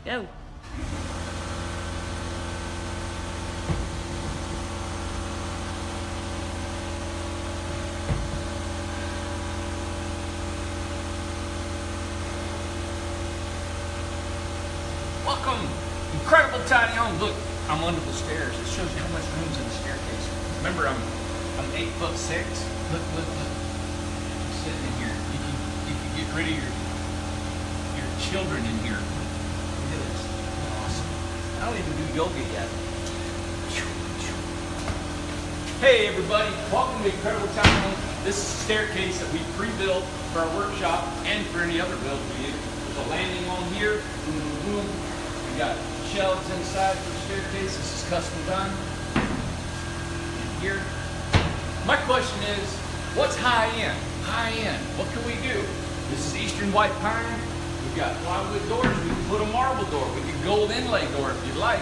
Go. Welcome, incredible tiny home. Look, I'm under the stairs. It shows you how much room's in the staircase. Remember, I'm 8'6". Look. I'm sitting in here. You can get rid of your children in here. Look at this. Awesome. I don't even do yoga yet. Hey everybody, welcome to Incredible Tiny Home. This is a staircase that we pre-built for our workshop and for any other build we do. There's a landing on here. Boom, boom, boom. We got shelves inside for the staircase. This is custom done. And here. My question is, what's high end? High end. What can we do? This is Eastern White Pine. We've got plywood doors. We can put a marble door. We can gold inlay door if you'd like.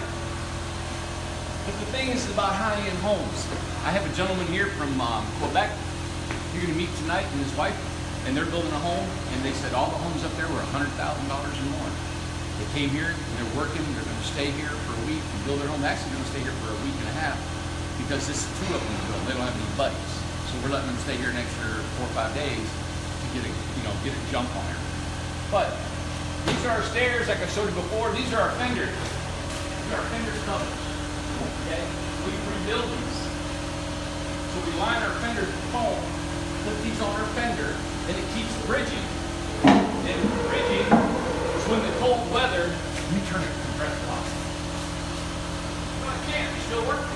But the thing is about high-end homes. I have a gentleman here from Quebec. You're going to meet tonight and his wife, and they're building a home, and they said all the homes up there were $100,000 or more. They came here, and they're working, they're going to stay here for a week and build their home. They're actually going to stay here for a week and a half because this is two of them to build. They don't have any buddies. So we're letting them stay here an extra 4 or 5 days to get a jump on here. But these are our stairs, like I showed you before. These are our fenders. These are our fender covers. Okay? We rebuild these. So we line our fenders with foam, put these on our fender, and it keeps bridging. And bridging is when the cold weather, you turn it compressed off. No, I can't. It's still working.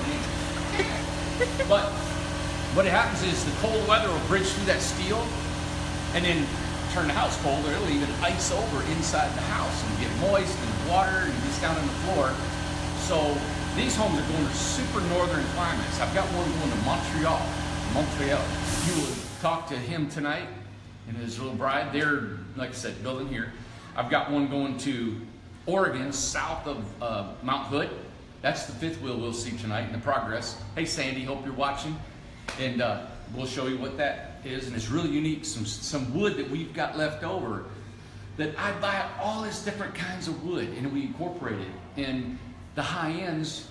But what happens is the cold weather will bridge through that steel and then turn the house cold, or it'll even ice over inside the house and get moist and water and gets down on the floor. So these homes are going to super northern climates. I've got one going to Montreal. You will talk to him tonight and his little bride. They're, like I said, building here. I've got one going to Oregon, south of Mount Hood. That's the fifth wheel we'll see tonight in the progress. Hey Sandy, hope you're watching. And we'll show you what that is. And it's really unique. Some wood that we've got left over that I buy all this different kinds of wood and we incorporate it. And the high ends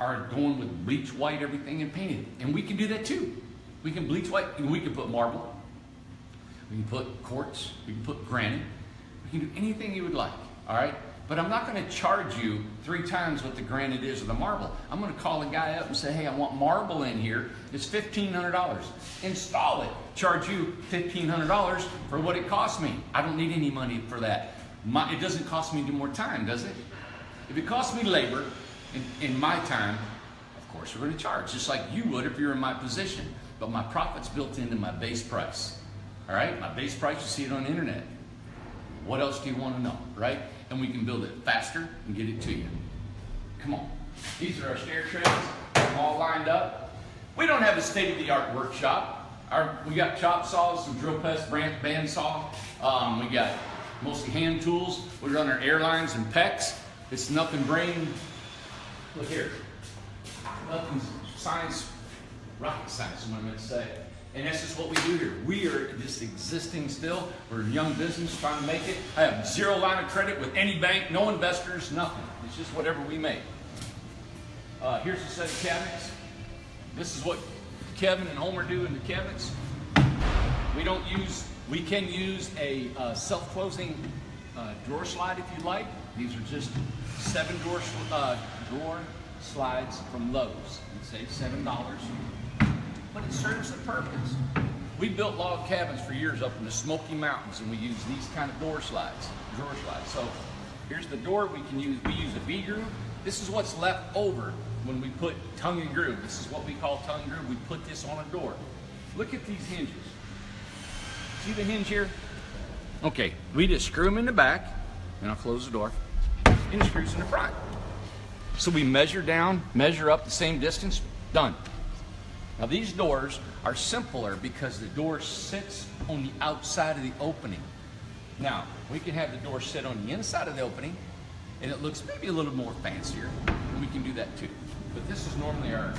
are going with bleach white, everything, and painted. And we can do that too. We can bleach white, and we can put marble. We can put quartz. We can put granite. We can do anything you would like, all right? But I'm not going to charge you 3 times what the granite is or the marble. I'm going to call a guy up and say, hey, I want marble in here. It's $1,500. Install it. Charge you $1,500 for what it costs me. I don't need any money for that. It doesn't cost me any more time, does it? If it costs me labor in my time, of course we're going to charge, just like you would if you're in my position. But my profit's built into my base price. All right? My base price, you see it on the internet. What else do you want to know, right? And we can build it faster and get it to you. Come on. These are our stair treads, all lined up. We don't have a state-of-the-art workshop. We got chop saws, some drill press, band saw. We got mostly hand tools. We run our airlines and PEX. It's nothing brain. Look here. Nothing science, rocket science is what I meant to say. And that's just what we do here. We are just existing still. We're a young business trying to make it. I have 0 line of credit with any bank, no investors, nothing. It's just whatever we make. Here's a set of cabinets. This is what Kevin and Homer do in the cabinets. We can use a self-closing drawer slide if you like. These are just 7 drawer slides from Lowe's. You save $7, but it serves a purpose. We built log cabins for years up in the Smoky Mountains, and we use these kind of drawer slides. So here's the door we can use. We use a V-groove. This is what's left over when we put tongue and groove. This is what we call tongue and groove. We put this on a door. Look at these hinges. See the hinge here? Okay, we just screw them in the back, and I'll close the door, and it screws in the front. So we measure down, measure up the same distance, done. Now these doors are simpler because the door sits on the outside of the opening. Now, we can have the door sit on the inside of the opening, and it looks maybe a little more fancier, and we can do that too. But this is normally our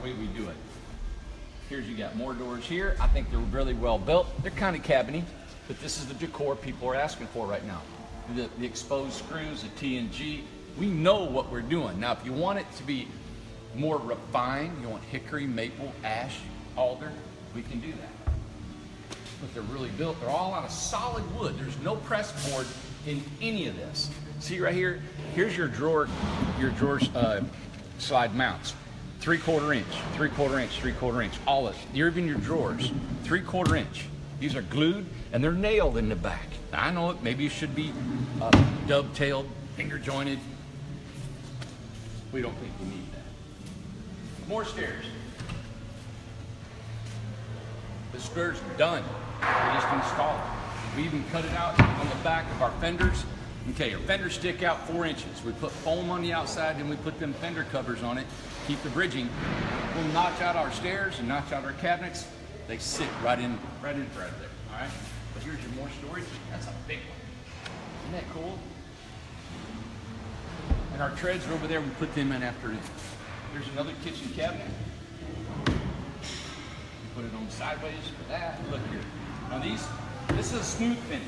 way we do it. Here's, you got more doors here. I think they're really well built. They're kind of cabiny, but this is the decor people are asking for right now. the exposed screws, the TNG. We know what we're doing. Now, if you want it to be more refined, you want hickory, maple, ash, alder, we can do that. But they're really built, they're all out of solid wood. There's no press board in any of this. See right here, here's your drawer slide mounts. 3/4 inch, 3/4 inch, 3/4 inch, all of it. Even your drawers, 3/4 inch. These are glued and they're nailed in the back. Now, I know it, maybe it should be dovetailed, finger jointed. We don't think you need that. More stairs. The stairs are done. We just install it. We even cut it out on the back of our fenders. Okay, our fenders stick out 4 inches. We put foam on the outside, and we put them fender covers on it, keep the bridging. We'll notch out our stairs and notch out our cabinets. They sit right in right there, all right? But here's your more storage. That's a big one. Isn't that cool? And our treads are over there. We put them in after it. Here's another kitchen cabinet. Put it on sideways for that. Look here. Now this is a smooth finish.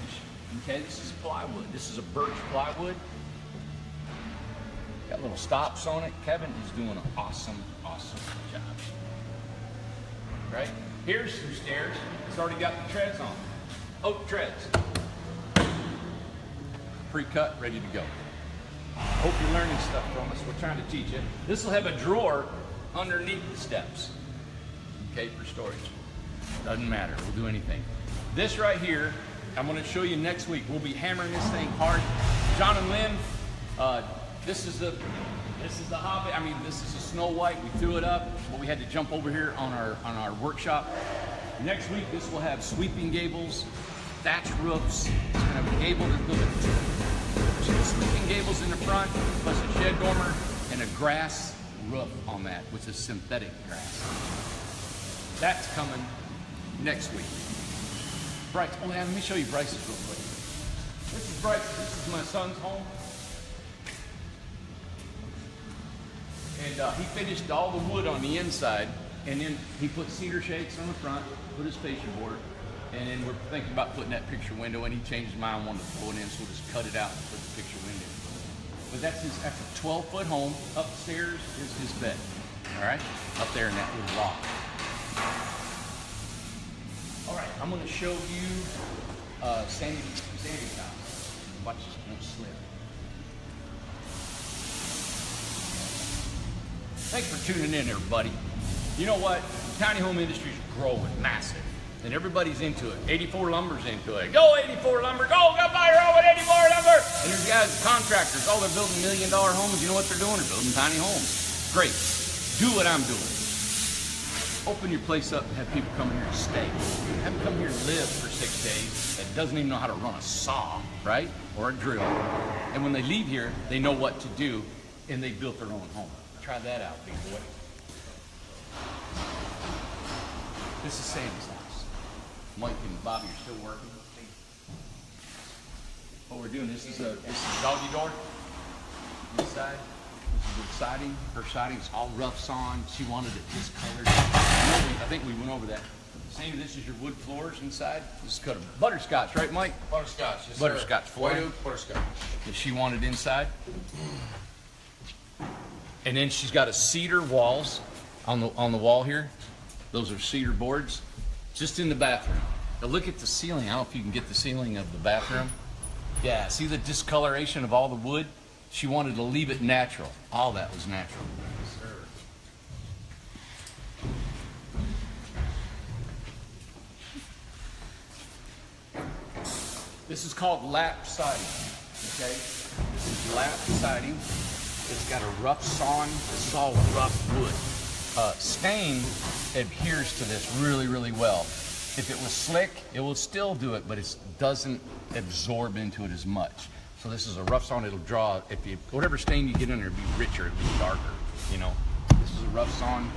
Okay, this is plywood. This is a birch plywood. Got little stops on it. Kevin is doing an awesome, awesome job. Right? Here's your stairs. It's already got the treads on. Oak treads. Pre-cut, ready to go. Hope you're learning stuff from us. We're trying to teach you. This will have a drawer underneath the steps. Okay, for storage. Doesn't matter, we'll do anything. This right here, I'm gonna show you next week. We'll be hammering this thing hard. John and Lynn, this is the Hobbit. I mean, this is a Snow White. We threw it up, but we had to jump over here on our workshop. Next week, this will have sweeping gables, thatch roofs. It's gonna have a gable that's built with 2 sweeping gables in the front, plus a shed dormer and a grass roof on that, which is synthetic grass. That's coming next week. Bryce, oh man, let me show you Bryce's real quick. This is Bryce, this is my son's home. And he finished all the wood on the inside, and then he put cedar shakes on the front, put his fascia board, and then we're thinking about putting that picture window in. He changed his mind, wanted to pull it in, so we'll just cut it out and put the picture window. But that's a 12-foot home. Upstairs is his bed, all right? Up there in that little loft. All right, I'm going to show you Sandy's house. Watch this, don't slip. Thanks for tuning in, everybody. You know what? The tiny home industry is growing, massive, and everybody's into it. 84 Lumber's into it. Go 84 Lumber, go buy your own 84 Lumber. And there's guys, contractors, oh, they're building $1 million homes. You know what they're doing? They're building tiny homes. Great. Do what I'm doing. Open your place up and have people come here and stay. Have them come here and live for 6 days that doesn't even know how to run a saw, right? Or a drill. And when they leave here, they know what to do, and they built their own home. Try that out, big boy. This is Sam's house. Mike and Bobby are still working. What we're doing, this is a doggy door. Inside. This is the siding. Her siding's all rough sawn. She wanted it discolored. I think we went over that. Sandy, this is your wood floors inside. This is cut of butterscotch, right, Mike? Butterscotch, yes, butterscotch sir. floor. White butterscotch. That she wanted inside. And then she's got a cedar walls on the wall here. Those are cedar boards, just in the bathroom. Now look at the ceiling. I don't know if you can get the ceiling of the bathroom. Yeah, see the discoloration of all the wood? She wanted to leave it natural. All that was natural. This is called lap siding, okay? This is lap siding. It's got a rough sawn, this is all rough wood. Stain adheres to this really, really well. If it was slick, it will still do it, but it doesn't absorb into it as much. So this is a rough sawn, it'll draw, whatever stain you get in there, it'll be richer, it'll be darker, you know. This is a rough sawn.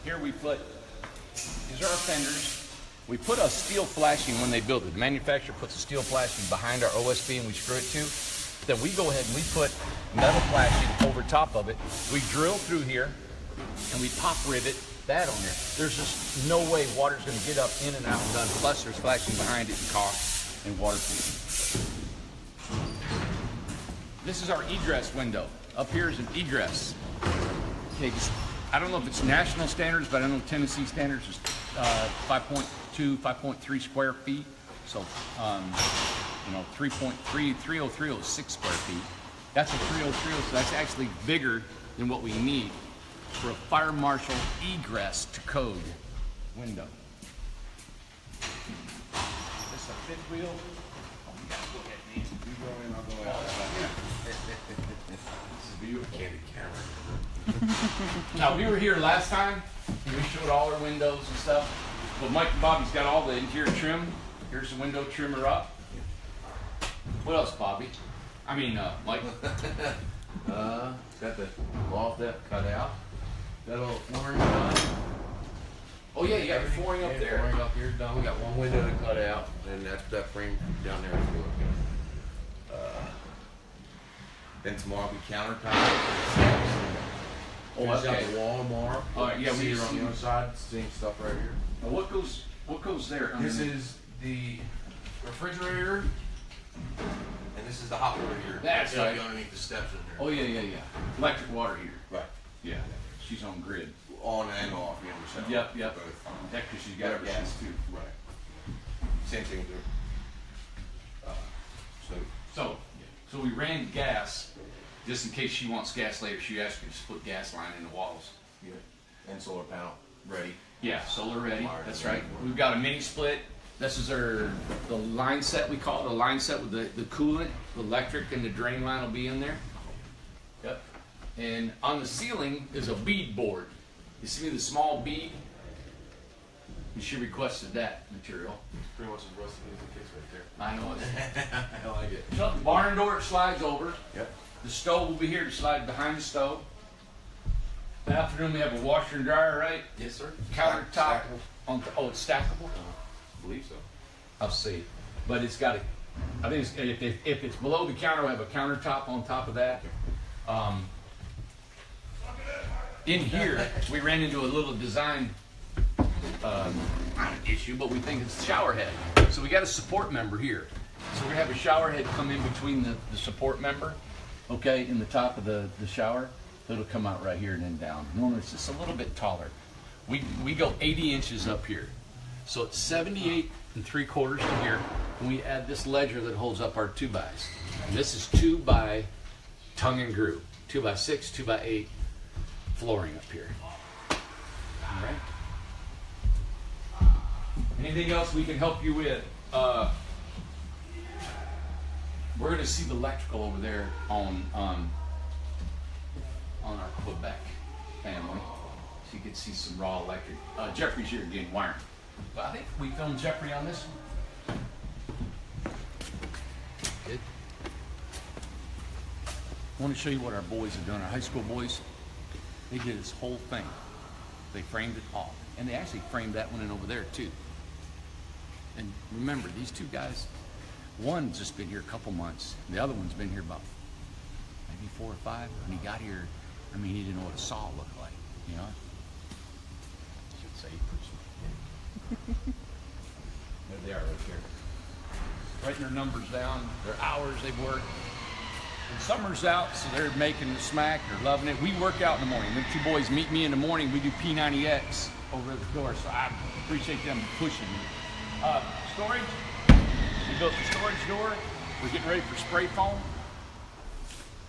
Here we put, these are our fenders. We put a steel flashing when they build it. The manufacturer puts a steel flashing behind our OSB and we screw it to. Then we go ahead and we put metal flashing over top of it. We drill through here and we pop rivet that on there. There's just no way water's gonna get up in and out and done. Plus there's flashing behind it and caulk. and waterproof. This is our egress window. Up here is an egress. Okay, I don't know if it's national standards, but I know Tennessee standards is 5.2, 5.3 square feet. So, 3030 is 6 square feet. That's a 3030, so that's actually bigger than what we need for a fire marshal egress to code window. This is a fifth wheel. Oh, you gotta go ahead, man. You go in, I'll go out. This is beautiful. Candid camera. Now, we were here last time, and we showed all our windows and stuff. But Mike and Bobby's got all the interior trim. Here's the window trimmer up. What else, Bobby? I mean, Mike. It's got the loft that cut out. Got a little flooring done. Oh yeah, you got the flooring up there. Flooring up here's done. We got one window to cut out, and that's that frame down there is good. Then tomorrow we countertop. Finish out the wall tomorrow. All right, yeah, see it on the other side. Same stuff right here. Now what goes there? This is the refrigerator, and this is the hot water heater. That's It'll right. be underneath the steps in there. Oh yeah. Electric water heater. Right. Yeah, she's on grid. On and off, you understand? Yep. Both. Heck, because she's got Whatever gas she's- too. Right. Same thing with her. So we ran gas, just in case she wants gas later. She asked me to split gas line in the walls. Yeah. And solar panel ready. Yeah, solar ready. That's right. We've got a mini split. This is the line set, we call it, a line set with the coolant, the electric, and the drain line will be in there. Yep. And on the ceiling is a bead board. You see the small bead? She requested that material. Pretty much as rusty as the case right there. I know it. I like it. So the barn door slides over. Yep. The stove will be here to slide behind the stove. Bathroom, we have a washer and dryer, right? Yes, sir. Countertop. Stackable. Oh, it's stackable? I believe so. I'll see. But it's got I think if it's below the counter, we have a countertop on top of that. In here, we ran into a little design issue, but we think it's a shower head. So we got a support member here. So we're gonna have a shower head come in between the support member, okay, in the top of the shower. It'll come out right here and then down. Normally it's just a little bit taller. We go 80 inches up here. So it's 78 3/4 to here. And we add this ledger that holds up our 2x. And this is 2 by tongue and groove. 2x6, 2x8 flooring up here. All right. Anything else we can help you with? We're going to see the electrical over there on our Quebec family, so you can see some raw electric. Jeffrey's here again wiring. But I think we filmed Jeffrey on this one. Good. I want to show you what our boys have done. Our high school boys, they did this whole thing. They framed it all, and they actually framed that one in over there too. And remember, these two guys, one's just been here a couple months. The other one's been here about maybe 4 or 5. When he got here, I mean, he didn't know what a saw looked like, you know? I should say there they are right here. Writing their numbers down, their hours they've worked. And summer's out, so they're making the smack, they're loving it. We work out in the morning. The two boys meet me in the morning. We do P90X over at the door, so I appreciate them pushing me. Storage, we built the storage door. We're getting ready for spray foam.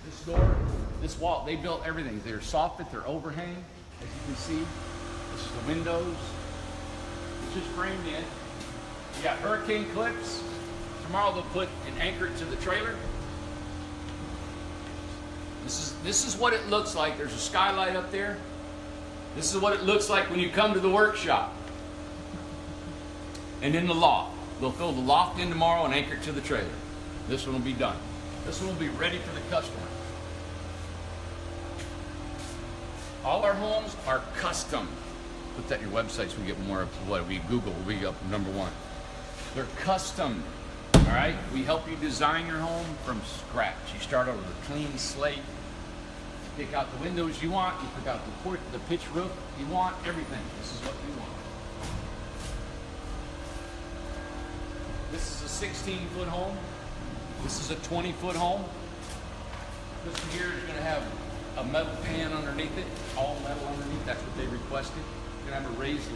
This door, this wall, they built everything. They're soffit, they're overhang, as you can see. This is the windows. It's just framed in. You got hurricane clips. Tomorrow they'll put and anchor it to the trailer. This is what it looks like. There's a skylight up there. This is what it looks like when you come to the workshop. And in the loft. They'll fill the loft in tomorrow and anchor it to the trailer. This one will be done. This one will be ready for the customer. All our homes are custom. Put that in your website so we get more of what we Google. We up #1. They're custom. All right? We help you design your home from scratch. You start out with a clean slate. You pick out the windows you want. You pick out the pitch roof you want. Everything. This is what you want. This is a 16-foot home. This is a 20-foot home. This one here is going to have a metal pan underneath it, all metal underneath. That's what they requested. Going to have a raised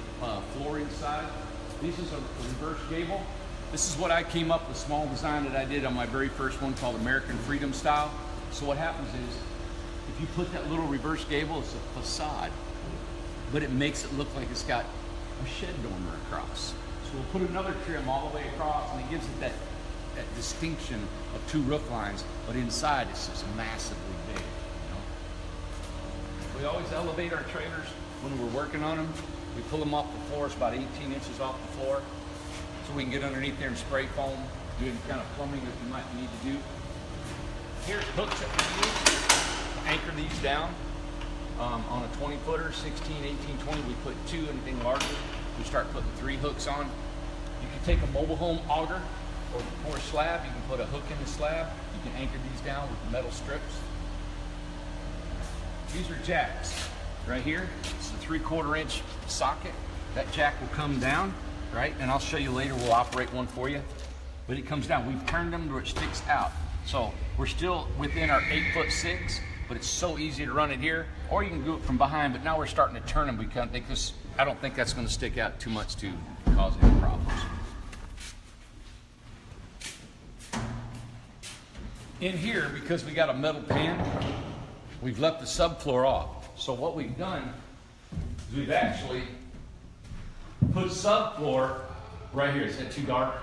floor inside. This is a reverse gable. This is what I came up with, small design that I did on my very first one called American Freedom Style. So what happens is, if you put that little reverse gable, it's a facade, but it makes it look like it's got a shed dormer across. So we'll put another trim all the way across, and it gives it that distinction of two roof lines, but inside it's just massively big. You know? We always elevate our trailers when we're working on them. We pull them off the floor, it's about 18 inches off the floor, so we can get underneath there and spray foam, do any kind of plumbing that we might need to do. Here's hooks that we use to anchor these down. On a 20-footer, 16, 18, 20, we put 2. Anything larger, we start putting 3 hooks on. You can take a mobile home auger or a slab, you can put a hook in the slab, you can anchor these down with metal strips. These are jacks right here. It's a 3/4 inch socket. That jack will come down, right? And I'll show you later, we'll operate one for you. But it comes down. We've turned them to where it sticks out. So we're still within our 8'6", but it's so easy to run it here. Or you can do it from behind, but now we're starting to turn them. We can't think this, I don't think that's going to stick out too much to cause any problems. In here, because we got a metal pan, we've left the subfloor off. So what we've done is we've actually put subfloor right here. Is that too dark?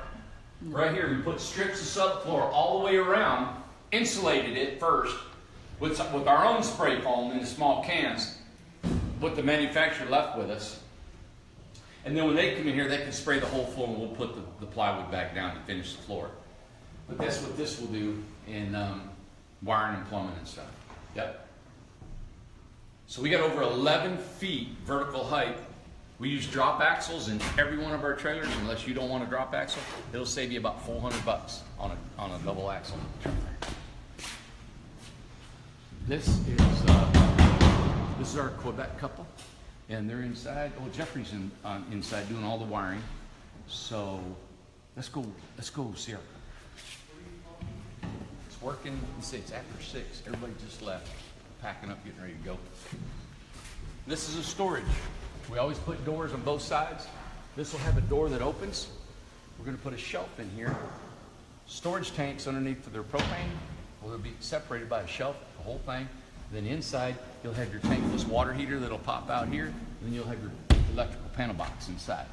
Right here, we put strips of subfloor all the way around, insulated it first with our own spray foam in the small cans, what the manufacturer left with us. And then when they come in here, they can spray the whole floor, and we'll put the plywood back down to finish the floor. But that's what this will do in wiring and plumbing and stuff. Yep. So we got over 11 feet vertical height. We use drop axles in every one of our trailers. Unless you don't want a drop axle, it'll save you about $400 on a double axle trailer. This is our Quebec couple, and they're inside. Oh, Jeffrey's inside doing all the wiring. So let's go see her. It's working. Let's see, it's after 6. Everybody just left, packing up, getting ready to go. This is a storage. We always put doors on both sides. This will have a door that opens. We're going to put a shelf in here. Storage tanks underneath for their propane. Well, they'll be separated by a shelf, the whole thing. Then inside, you'll have your tankless water heater that'll pop out here. And then you'll have your electrical panel box inside.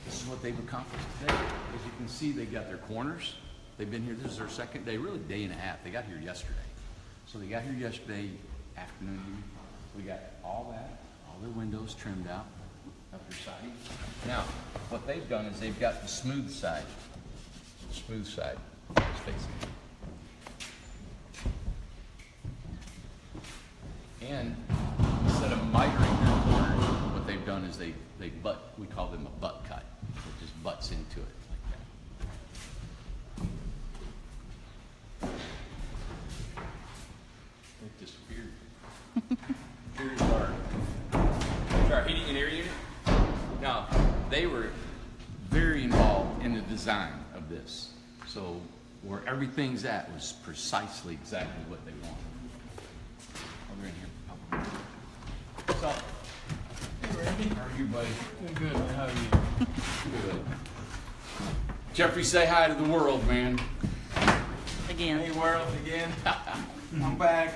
This is what they've accomplished today. As you can see, they got their corners. They've been here, this is their second day, really day and a half. They got here yesterday. So they got here yesterday afternoon. We got all their windows trimmed out, up their siding. Now, what they've done is they've got the smooth side. Smooth side. Let's face it. And instead of mitering their corners, what they've done is we call them a butt cut. It just butts into it like that. It disappeared. Here's our heating and air unit. Now, they were very involved in the design of this. So where everything's at was precisely exactly what they wanted. Over in here. What's up? Hey, Randy. How are you, buddy? Good. How are you? Good. Jeffrey, say hi to the world, man. Again. Hey, world, again. I'm back.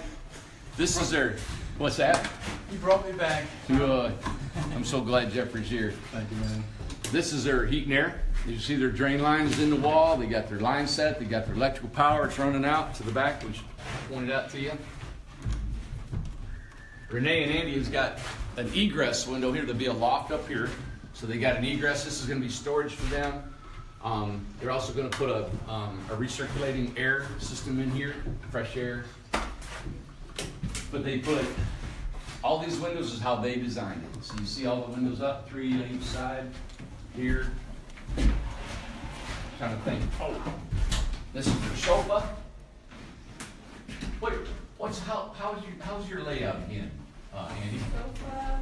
This is their, what's that? You brought me back. Good. I'm so glad Jeffrey's here. Thank you, man. This is their heat and air. You see their drain lines in the wall. They got their line set. They got their electrical power. It's running out to the back, which I pointed out to you. Renee and Andy has got an egress window here. There'll be a loft up here. So they got an egress. This is going to be storage for them. They're also going to put a recirculating air system in here, fresh air. But they put all these windows is how they designed it. So you see all the windows up, 3 on each side here. Kind of thing. Oh, this is your sofa. Wait, how's your layout again, Andy? Sofa,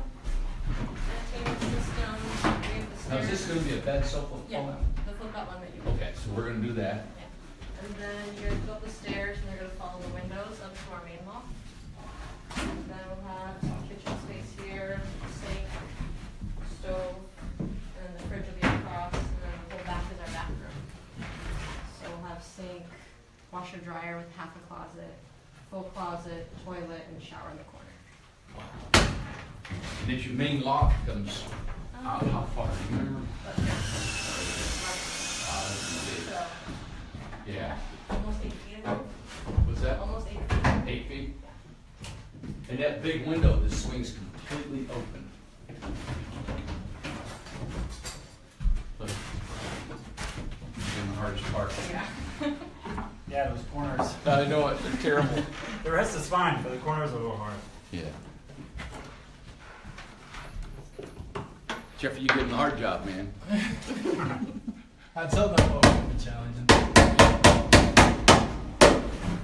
entertainment system. We have the Now, is stairs. this gonna be a bed sofa? Yeah, the flip out one that you. Okay, so we're gonna do that. Yeah. And then you're gonna go up the stairs and they're gonna follow the windows up to our main loft. And then we'll have some kitchen space here, sink, stove, and then the fridge will be across, and then the whole back is our bathroom. So we'll have sink, washer dryer with half a closet, full closet, toilet, and shower in the corner. And then your main loft comes out how far? Do you remember? But yeah. So, Yeah. almost 8 feet, I think. What's that? Almost 8 feet. 8 feet? And that big window, the swing's completely open. Look. In the hardest part. Yeah. Yeah, those corners. I know it, they're terrible. The rest is fine, but the corners are a little hard. Yeah. Jeffrey, you getting the hard job, man. I told them what would be challenging.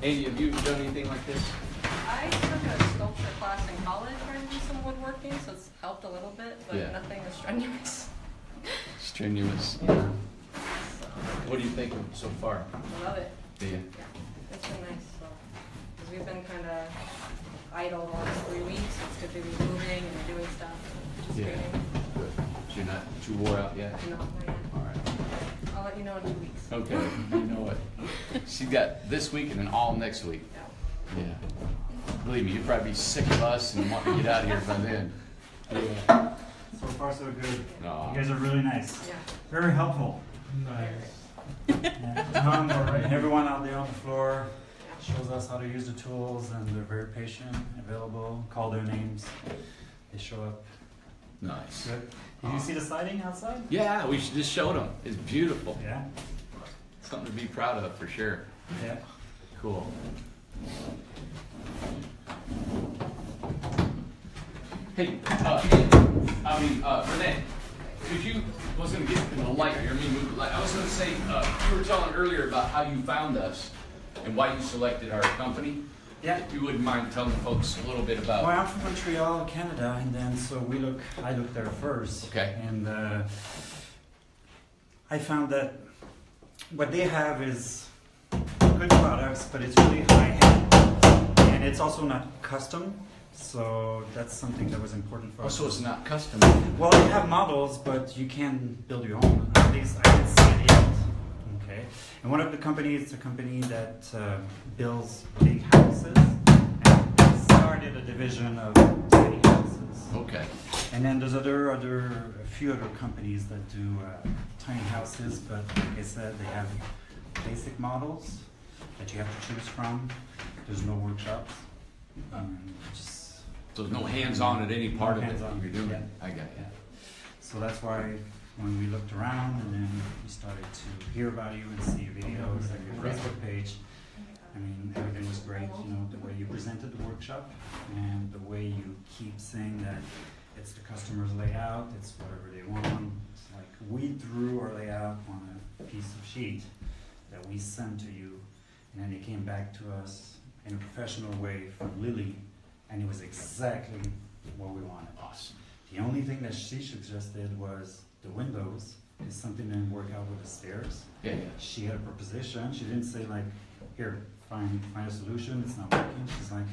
Andy, have you done anything like this? I took a sculpture class in college where I did some woodworking, so it's helped a little bit, but Yeah. nothing is strenuous. Strenuous. Yeah. So, What do you think so far? I love it. Do you? Yeah, it's been nice. So, because we've been kind of idle the last 3 weeks, it's good to be moving and doing stuff, which is Yeah. great. Good. So you're not too wore out yet? You know, not yet. All right. I'll let you know in 2 weeks. Okay, you know it. She's got this week and then all next week. Yeah. Yeah. Believe me, you'd probably be sick of us and want to get out of here by then. Yeah. So far, so good. No. You guys are really nice. Yeah. Very helpful. Nice. Yeah. Everyone out there on the floor shows us how to use the tools, and they're very patient, available, call their names. They show up. Nice. Good. Did you see the siding outside? Yeah, we just showed them. It's beautiful. Yeah. Something to be proud of for sure. Yeah. Cool. Hey, Renee, could you, I was gonna get in the light here, move the light. I was gonna say, you were telling earlier about how you found us and why you selected our company. Yeah. If you wouldn't mind telling the folks a little bit about. Well, I'm from Montreal, Canada, and then so I looked there first. Okay. And I found that what they have is good products, but it's really high-end, and it's also not custom. So that's something that was important for Oh, us. so it's not custom. Well, they have models, but you can build your own. At least I didn't see it yet. Okay. And one of the companies, it's a company that builds big houses, and they started a division of tiny houses. Okay. And then there's a few other companies that do tiny houses, but like I said, they have basic models that you have to choose from. There's no workshops. Just So there's no hands-on at any part of it that hands-on, you're doing. yeah. I got yeah. So that's why when we looked around and then we started to hear about you and see videos like your Facebook page, I mean, everything was great, you know, the way you presented the workshop and the way you keep saying that it's the customer's layout, it's whatever they want. It's like we drew our layout on a piece of sheet that we sent to you, and then it came back to us in a professional way from Lily, and it was exactly what we wanted. Awesome. The only thing that she suggested was the windows, is something that didn't work out with the stairs. Yeah, yeah. She had a proposition. She didn't say like, here, find a solution, it's not working. She's like,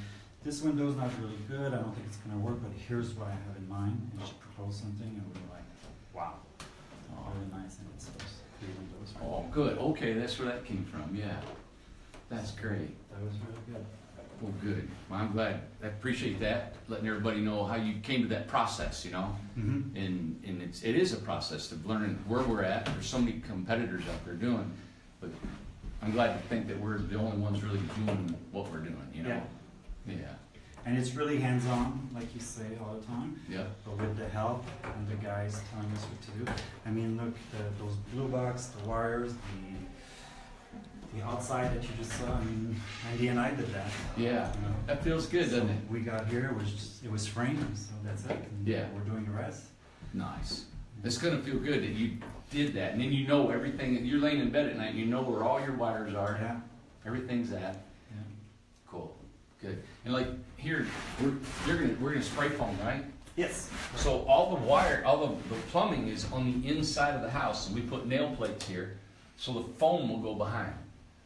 this window's not really good, I don't think it's gonna work, but here's what I have in mind. And she proposed something and we were like, wow, really nice, and it's those 3 windows. Right? Oh, good. Okay, that's where that came from. Yeah. That's great. That was really good. Well, good. Well, I'm glad. I appreciate that, letting everybody know how you came to that process, you know? Mm-hmm. And it is a process of learning where we're at. There's so many competitors out there doing, but I'm glad to think that we're the only ones really doing what we're doing, you know? Yeah. And it's really hands-on, like you say all the time, Yeah. but with the help and the guys telling us what to do. I mean, look, those blue box, the wires, the outside that you just saw, I mean, Andy and I did that. Yeah. You know? That feels good, doesn't it? We got here, it was framed, so that's it. And Yeah. we're doing the rest. Nice. It's gonna feel good that you did that, and then you know everything. You're laying in bed at night, and you know where all your wires are. Yeah. Everything's at. Yeah. Cool. Good. And like here, we're gonna spray foam, right? Yes. So all the wire, all the plumbing is on the inside of the house. And we put nail plates here, so the foam will go behind.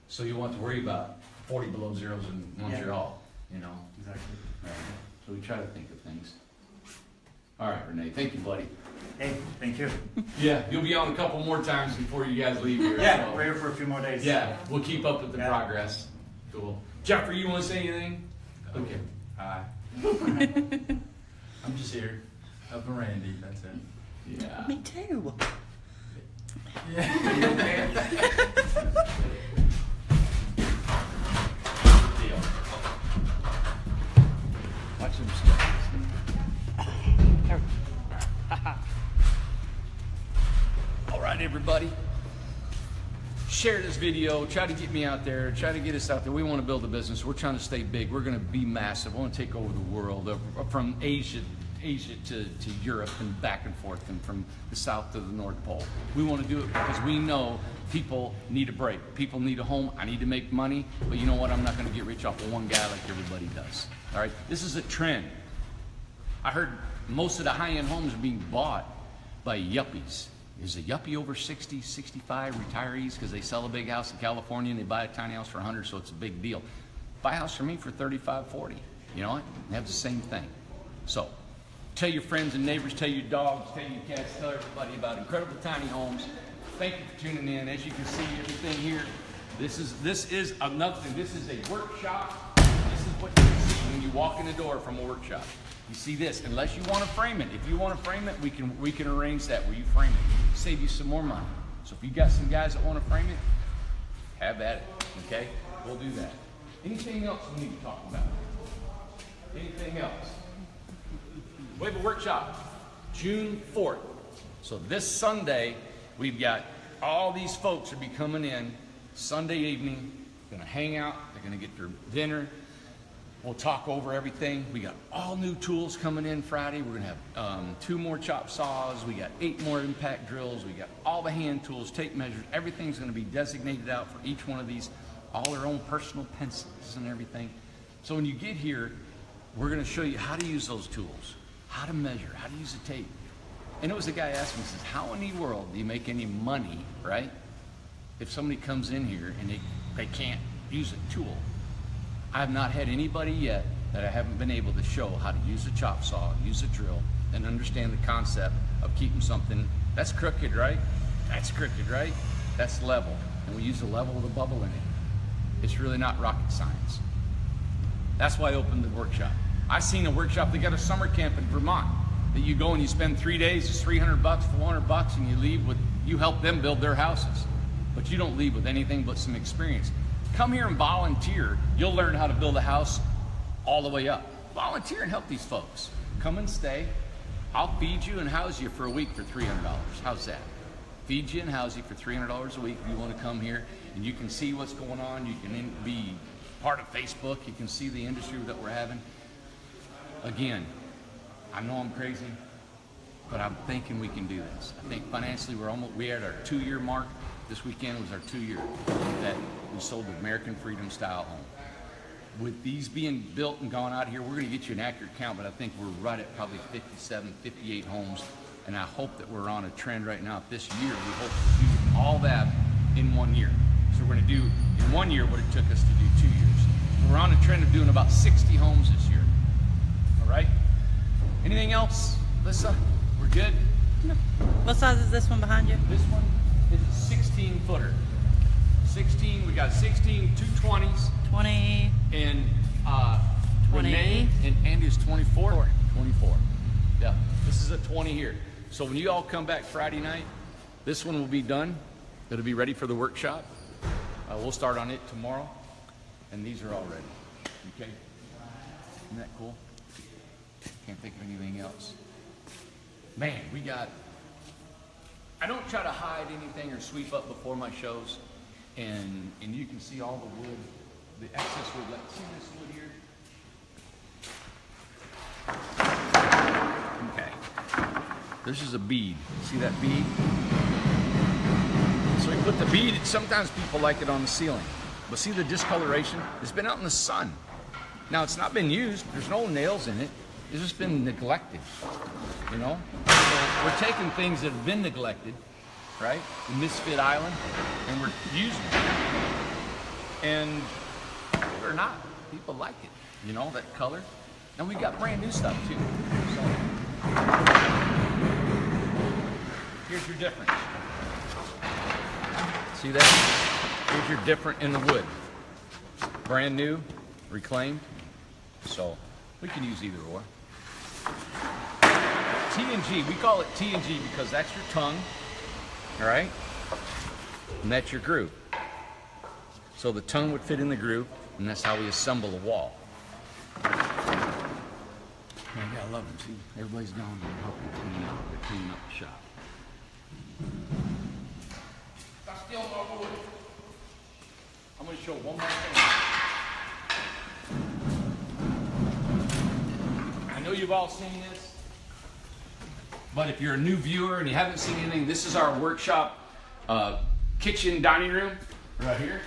So you won't have to worry about 40 below zeros and once you're off, you know. Exactly. Right. So we try to think of things. All right, Renee, thank you, buddy. Hey, thank you. Yeah, you'll be on a couple more times before you guys leave here. Yeah, so- we're here for a few more days. Yeah, we'll keep up with the Yeah. progress. Cool. Jeffrey, you want to say anything? Okay. Hi. I'm just here, helping Randy, that's it. Yeah. Me too. Deal. Watch him step. All right, everybody. Share this video. Try to get me out there. Try to get us out there. We want to build a business. We're trying to stay big. We're going to be massive. We want to take over the world, from Asia to Europe and back and forth, and from the South to the North Pole. We want to do it because we know people need a break. People need a home. I need to make money, but you know what? I'm not going to get rich off of one guy like everybody does. All right? This is a trend. I heard most of the high-end homes are being bought by yuppies. Is a yuppie over 60, 65 retirees because they sell a big house in California and they buy a tiny house for 100, so it's a big deal. Buy a house for me for 35, 40. You know what? They have the same thing. So tell your friends and neighbors, tell your dogs, tell your cats, tell everybody about Incredible Tiny Homes. Thank you for tuning in. As you can see, everything here, this is another thing. This is a workshop. This is what you see when you walk in the door from a workshop. You see this, unless you want to frame it. If you want to frame it, we can arrange that where you frame it. Save you some more money. So if you got some guys that want to frame it, have at it, okay? We'll do that. Anything else we need to talk about? Anything else? We have a workshop, June 4th. So this Sunday, we've got all these folks will be coming in Sunday evening, gonna hang out, they're gonna get their dinner. We'll talk over everything. We got all new tools coming in Friday. We're gonna have 2 more chop saws. We got 8 more impact drills. We got all the hand tools, tape measures. Everything's gonna be designated out for each one of these, all their own personal pencils and everything. So when you get here, we're gonna show you how to use those tools, how to measure, how to use the tape. And it was a guy asked me, says, how in the world do you make any money, right? If somebody comes in here and they can't use a tool. I've not had anybody yet that I haven't been able to show how to use a chop saw, use a drill, and understand the concept of keeping something that's crooked, right? That's crooked, right? That's level. And we use the level with a bubble in it. It's really not rocket science. That's why I opened the workshop. I seen a workshop, they got a summer camp in Vermont that you go and you spend 3 days, it's $300, $400, and you leave with, you help them build their houses. But you don't leave with anything but some experience. Come here and volunteer. You'll learn how to build a house all the way up. Volunteer and help these folks. Come and stay. I'll feed you and house you for a week for $300. How's that? Feed you and house you for $300 a week if you want to come here, and you can see what's going on. You can be part of Facebook. You can see the industry that we're having. Again, I know I'm crazy, but I'm thinking we can do this. I think financially we're at our 2-year mark. This weekend was our 2-year that we sold the American Freedom style home. With these being built and gone out here, we're gonna get you an accurate count, but I think we're right at probably 57, 58 homes. And I hope that we're on a trend right now. This year, we hope to do all that in 1 year. So we're gonna do in 1 year what it took us to do 2 years. So we're on a trend of doing about 60 homes this year. All right? Anything else, Lisa? We're good? What size is this one behind you? This one is a 16 footer. 16, we got 16, 220s. 20. And 20. Renee and Andy's 24. 24. Yeah, this is a 20 here. So when you all come back Friday night, this one will be done. It'll be ready for the workshop. We'll start on it tomorrow. And these are all ready. Okay? Isn't that cool? Can't think of anything else. Man, we got... I don't try to hide anything or sweep up before my shows. And you can see all the wood, the excess wood. Like, see this wood here? Okay. This is a bead. See that bead? So we put the bead, sometimes people like it on the ceiling. But see the discoloration? It's been out in the sun. Now it's not been used, there's no nails in it, it's just been neglected, you know? So we're taking things that have been neglected, right? The Misfit Island, and we're using it. And or not, people like it, you know, that color. And we got brand new stuff too. So here's your difference. See that? Here's your different in the wood. Brand new, reclaimed. So we can use either or. T&G, we call it T&G because that's your tongue, all right? And that's your groove. So the tongue would fit in the groove, and that's how we assemble the wall. Man, I love them. See, everybody's gone. They're helping clean up. They're cleaning up the shop. Stop stealing my wood. I'm going to show one more thing. I know you've all seen this, but if you're a new viewer and you haven't seen anything, this is our workshop kitchen dining room right here.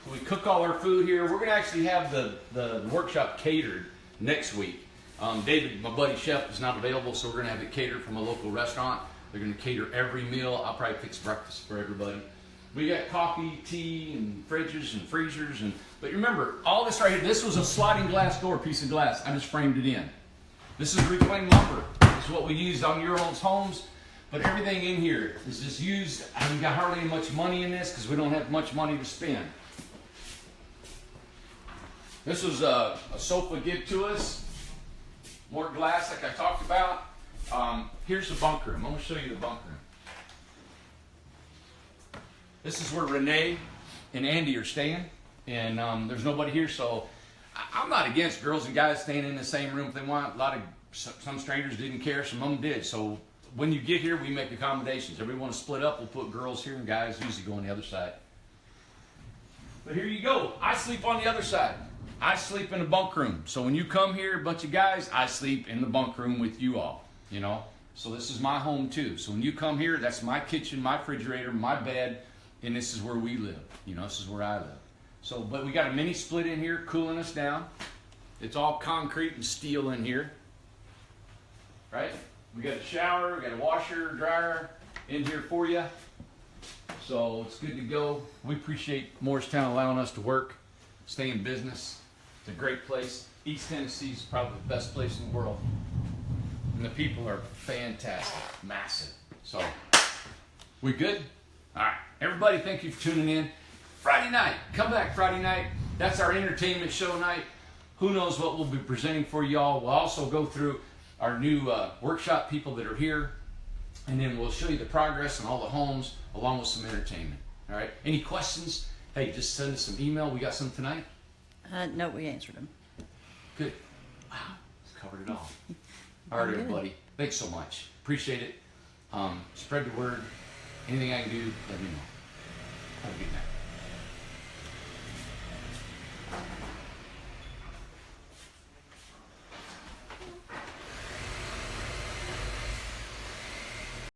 So we cook all our food here. We're going to actually have the workshop catered next week. David, my buddy chef, is not available, so we're going to have it catered from a local restaurant. They're going to cater every meal. I'll probably fix breakfast for everybody. We got coffee, tea, and fridges and freezers. But remember, all this right here, this was a sliding glass door, piece of glass. I just framed it in. This is reclaimed lumber. This is what we used on your old homes. But everything in here is just used. I haven't got hardly much money in this because we don't have much money to spend. This was a sofa given to us. More glass like I talked about. Here's the bunk room. I'm going to show you the bunk room. This is where Renee and Andy are staying. And there's nobody here, so I'm not against girls and guys staying in the same room if they want. Some strangers didn't care, some of them did. So when you get here, we make accommodations. If we want to split up, we'll put girls here and guys usually go on the other side. But here you go. I sleep on the other side. I sleep in the bunk room. So when you come here, a bunch of guys, I sleep in the bunk room with you all, you know. So this is my home too. So when you come here, that's my kitchen, my refrigerator, my bed, and this is where we live. You know, this is where I live. So, but we got a mini split in here cooling us down. It's all concrete and steel in here, right? We got a shower, we got a washer, dryer in here for you. So it's good to go. We appreciate Morristown allowing us to work, stay in business. It's a great place. East Tennessee is probably the best place in the world. And the people are fantastic, massive. So, we good? All right. Everybody, thank you for tuning in. Friday night, come back Friday night. That's our entertainment show night. Who knows what we'll be presenting for y'all. We'll also go through our new workshop people that are here. And then we'll show you the progress on all the homes along with some entertainment. All right. Any questions? Hey, just send us some email. We got some tonight? No, we answered them. Good. Wow. Covered it all. All right, everybody. Thanks so much. Appreciate it. Spread the word. Anything I can do, let me know. Have a good night.